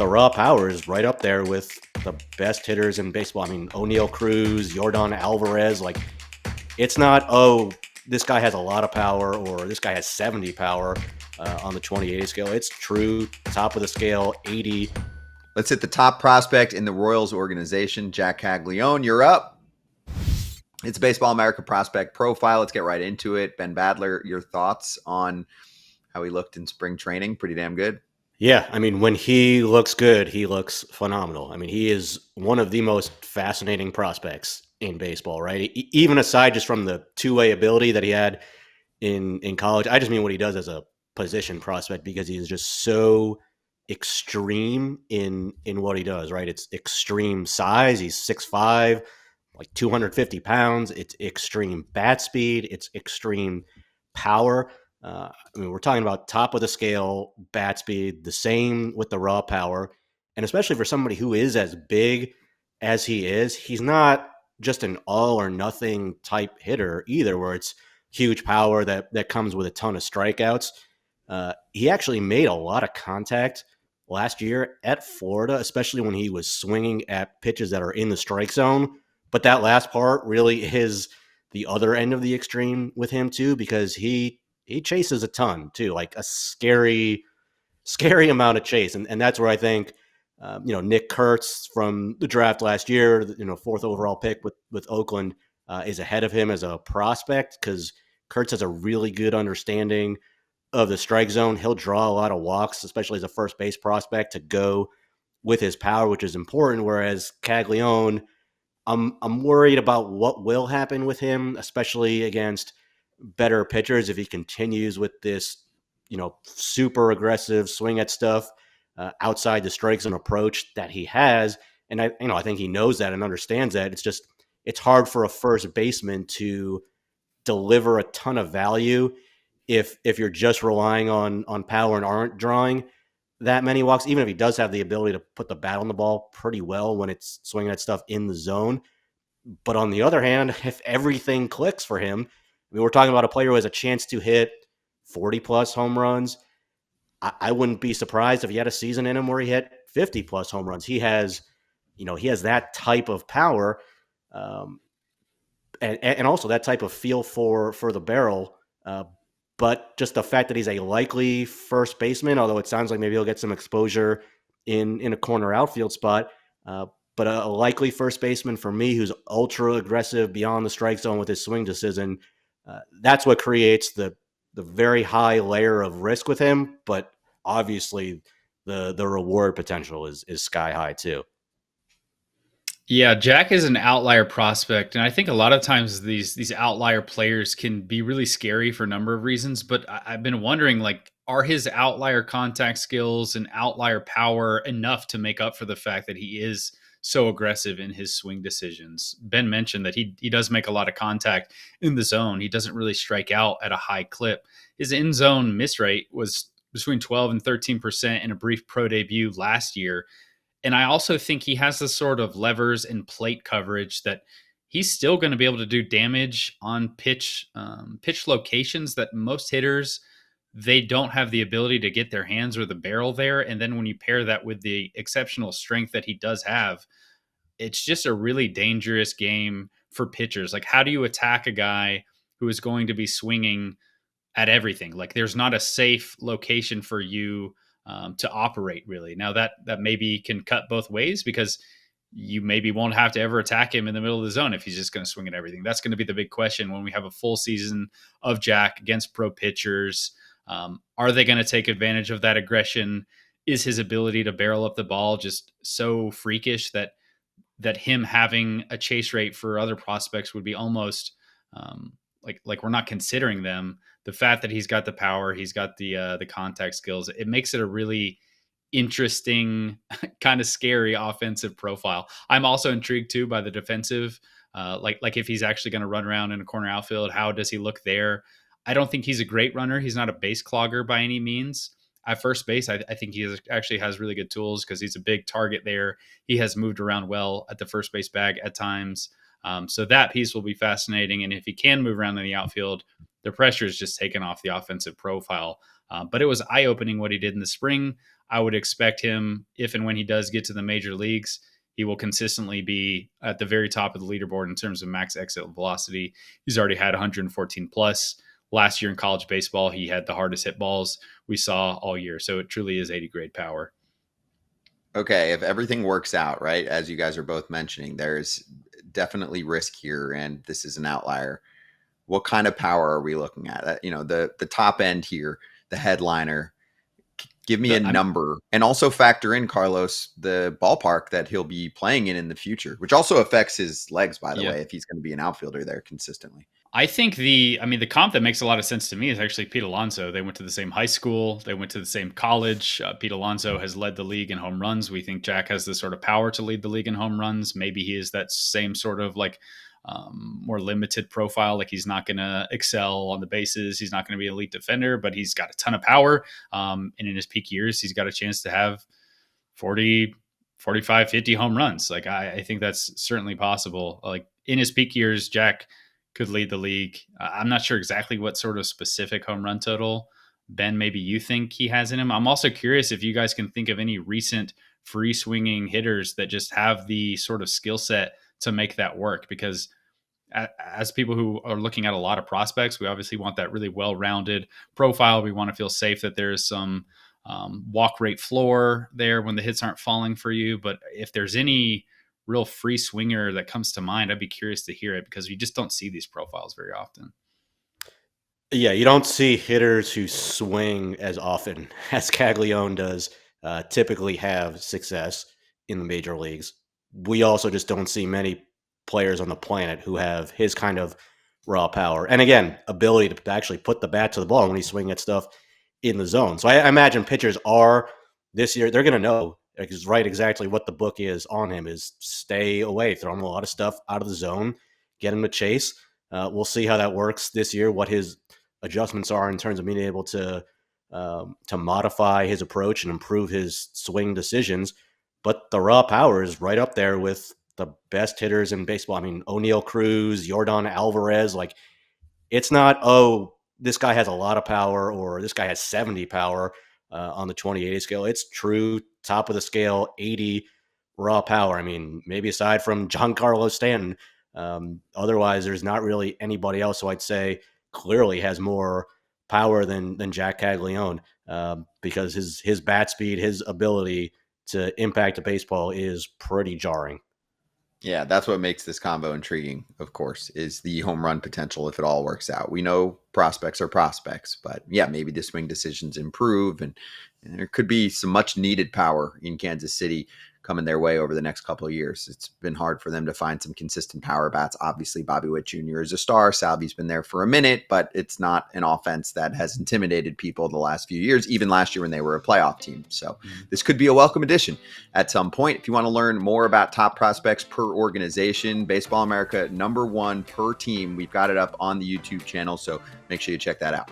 the raw power is right up there with the best hitters in baseball. I mean, O'Neal Cruz, Yordan Alvarez. Like, it's not, oh, this guy has a lot of power or this guy has 70 power on the 20/80 scale. It's true top of the scale, 80. Let's hit the top prospect in the Royals organization, Jac Caglianone. You're up. It's Baseball America prospect profile. Let's get right into it. Ben Badler, your thoughts on how he looked in spring training? Pretty damn good. Yeah, I mean, when he looks good, he looks phenomenal. I mean, he is one of the most fascinating prospects in baseball, right? Even aside just from the two-way ability that he had in college, I just mean what he does as a position prospect because he is just so extreme in what he does, right? It's extreme size. He's 6'5", like 250 pounds. It's extreme bat speed. It's extreme power. I mean, we're talking about top of the scale bat speed, the same with the raw power. And especially for somebody who is as big as he is, he's not just an all or nothing type hitter either, where it's huge power that comes with a ton of strikeouts. He actually made a lot of contact last year at Florida, especially when he was swinging at pitches that are in the strike zone. But that last part really is the other end of the extreme with him too, because he chases a ton too, like a scary amount of chase. And that's where I think, Nick Kurtz from the draft last year, fourth overall pick with Oakland, is ahead of him as a prospect because Kurtz has a really good understanding of the strike zone. He'll draw a lot of walks, especially as a first base prospect, to go with his power, which is important. Whereas Caglione, I'm worried about what will happen with him, especially against better pitchers if he continues with this, super aggressive swing at stuff outside the strike zone approach that he has. And I think he knows that and understands that. It's hard for a first baseman to deliver a ton of value if you're just relying on power and aren't drawing that many walks, even if he does have the ability to put the bat on the ball pretty well when it's swinging at stuff in the zone. But on the other hand, if everything clicks for him, I mean, we're talking about a player who has a chance to hit 40 plus home runs. I wouldn't be surprised if he had a season in him where he hit 50 plus home runs. He has that type of power, um, and also that type of feel for the barrel. But just the fact that he's a likely first baseman, although it sounds like maybe he'll get some exposure in a corner outfield spot, but a likely first baseman for me who's ultra aggressive beyond the strike zone with his swing decision, that's what creates the very high layer of risk with him. But obviously, the reward potential is sky high too. Yeah, Jack is an outlier prospect, and I think a lot of times these outlier players can be really scary for a number of reasons. But I've been wondering, like, are his outlier contact skills and outlier power enough to make up for the fact that he is so aggressive in his swing decisions? Ben mentioned that he does make a lot of contact in the zone. He doesn't really strike out at a high clip. His in zone miss rate was between 12 and 13% in a brief pro debut last year. And I also think he has the sort of levers and plate coverage that he's still going to be able to do damage on pitch locations that most hitters, they don't have the ability to get their hands or the barrel there. And then when you pair that with the exceptional strength that he does have, it's just a really dangerous game for pitchers. Like, how do you attack a guy who is going to be swinging at everything? Like, there's not a safe location for you to operate, really. Now that maybe can cut both ways, because you maybe won't have to ever attack him in the middle of the zone if he's just going to swing at everything. That's going to be the big question when we have a full season of Jack against pro pitchers. Are they going to take advantage of that aggression? Is his ability to barrel up the ball just so freakish that him having a chase rate for other prospects would be almost like we're not considering them? The fact that he's got the power, he's got the contact skills, it makes it a really interesting, kind of scary offensive profile. I'm also intrigued too by the defensive, like if he's actually going to run around in a corner outfield, how does he look there? I don't think he's a great runner. He's not a base clogger by any means. At first base, I think he actually has really good tools because he's a big target there. He has moved around well at the first base bag at times. So that piece will be fascinating. And if he can move around in the outfield, the pressure is just taken off the offensive profile But it was eye-opening what he did in the spring. I would expect him, if and when he does get to the major leagues, he will consistently be at the very top of the leaderboard in terms of max exit velocity. He's already had 114 plus. Last year in college baseball, he had the hardest hit balls we saw all year. So it truly is 80 grade power. Okay, if everything works out, right, as you guys are both mentioning, there's definitely risk here, and this is an outlier. What kind of power are we looking at? The top end here, the headliner. Give me a number, and also factor in, Carlos, the ballpark that he'll be playing in the future, which also affects his legs, by the way, if he's going to be an outfielder there consistently. I think the comp that makes a lot of sense to me is actually Pete Alonso. They went to the same high school. They went to the same college. Pete Alonso has led the league in home runs. We think Jac has the sort of power to lead the league in home runs. Maybe he is that same sort of like more limited profile. Like he's not going to excel on the bases. He's not going to be an elite defender, but he's got a ton of power. And in his peak years, he's got a chance to have 40, 45, 50 home runs. Like I think that's certainly possible. Like in his peak years, Jac could lead the league. I'm not sure exactly what sort of specific home run total, Ben, maybe you think he has in him. I'm also curious if you guys can think of any recent free swinging hitters that just have the sort of skill set to make that work, because as people who are looking at a lot of prospects, we obviously want that really well-rounded profile. We want to feel safe that there's some walk rate floor there when the hits aren't falling for you. But if there's any real free swinger that comes to mind, I'd be curious to hear it, because you just don't see these profiles very often. Yeah, you don't see hitters who swing as often as Caglianone does typically have success in the major leagues. We also just don't see many players on the planet who have his kind of raw power. And again, ability to actually put the bat to the ball when he's swinging at stuff in the zone. So I imagine pitchers are this year, they're going to know right exactly what the book is on him is stay away, throw him a lot of stuff out of the zone, get him to chase. We'll see how that works this year, what his adjustments are in terms of being able to modify his approach and improve his swing decisions. But the raw power is right up there with the best hitters in baseball. I mean, O'Neal Cruz, Yordan Alvarez, like it's not, oh, this guy has a lot of power or this guy has 70 power on the 20/80 scale. It's true top of the scale, 80 raw power. I mean, maybe aside from Giancarlo Stanton, otherwise there's not really anybody else who I'd say clearly has more power than Jac Caglianone, because his bat speed, his ability to impact a baseball is pretty jarring. Yeah, that's what makes this combo intriguing, of course, is the home run potential if it all works out. We know prospects are prospects, but yeah, maybe the swing decisions improve, and there could be some much needed power in Kansas City coming their way over the next couple of years. It's been hard for them to find some consistent power bats. Obviously, Bobby Witt Jr. is a star. Salvi's been there for a minute, but it's not an offense that has intimidated people the last few years, even last year when they were a playoff team. So this could be a welcome addition at some point. If you want to learn more about top prospects per organization, Baseball America #1 per team, we've got it up on the YouTube channel, so make sure you check that out.